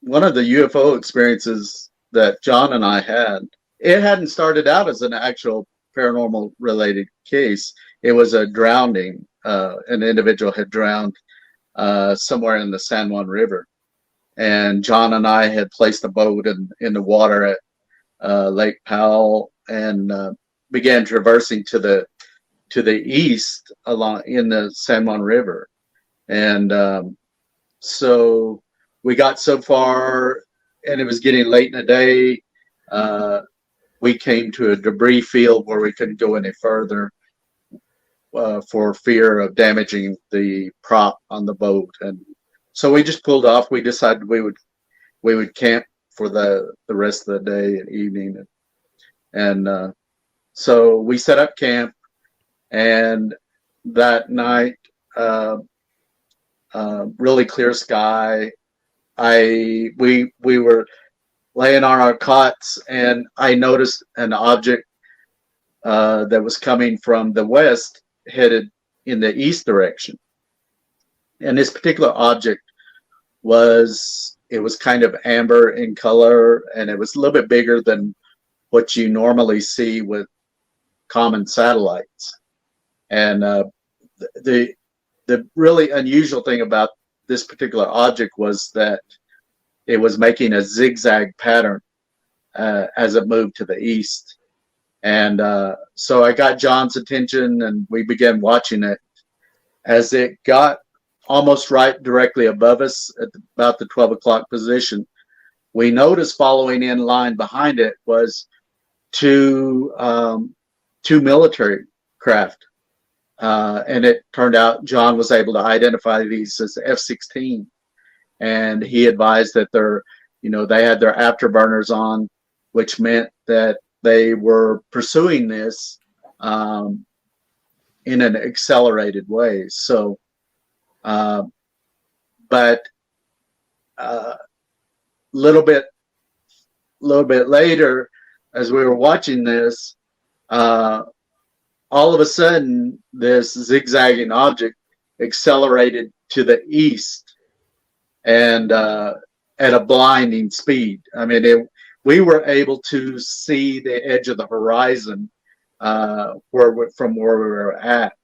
one of the UFO experiences that John and I had, it hadn't started out as an actual paranormal related case. It was a drowning. An individual had drowned somewhere in the San Juan River, and John and I had placed a boat in the water at Lake Powell and began traversing to the east along in the San Juan River, and so we got so far, and it was getting late in the day. Uh, we came to a debris field where we couldn't go any further for fear of damaging the prop on the boat, and so we just pulled off. We decided we would camp for the rest of the day and evening, and so we set up camp, and that night, really clear sky. We were laying on our cots, and I noticed an object that was coming from the west, headed in the east direction. And this particular object was kind of amber in color, and it was a little bit bigger than what you normally see with common satellites. And the the really unusual thing about this particular object was that it was making a zigzag pattern as it moved to the east. And so I got John's attention, and we began watching it. As it got almost right directly above us at about the 12 o'clock position, we noticed following in line behind it was two military craft. And it turned out John was able to identify these as F-16, and he advised that they had their afterburners on, which meant that they were pursuing this in an accelerated way. So, but little bit later, as we were watching this, all of a sudden, this zigzagging object accelerated to the east, and at a blinding speed. I mean, we were able to see the edge of the horizon from where we were at.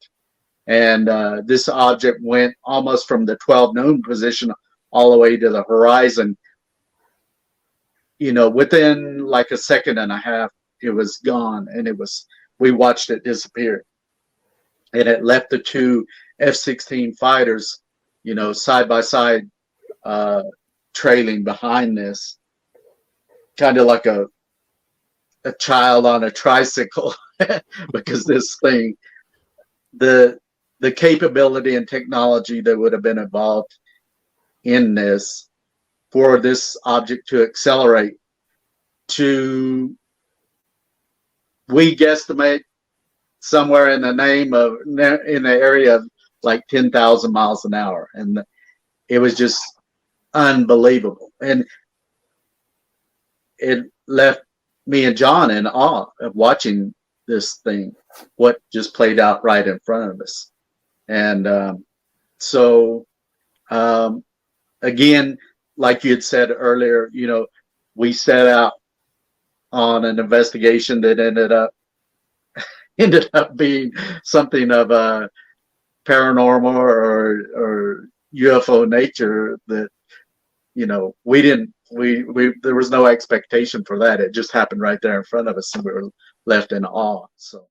And this object went almost from the 12 noon position all the way to the horizon. Within like a second and a half, it was gone, and we watched it disappear. And it left the two F-16 fighters, side by side, trailing behind this, kind of like a child on a tricycle, because this thing, the capability and technology that would have been involved in this, for this object to accelerate to, we guesstimate, somewhere in the area of like 10,000 miles an hour. And it was just unbelievable. And it left me and John in awe of watching this thing, what just played out right in front of us. And so, again, like you had said earlier, we set out on an investigation that ended up being something of a paranormal or UFO nature that, there was no expectation for that. It just happened right there in front of us, and we were left in awe. So.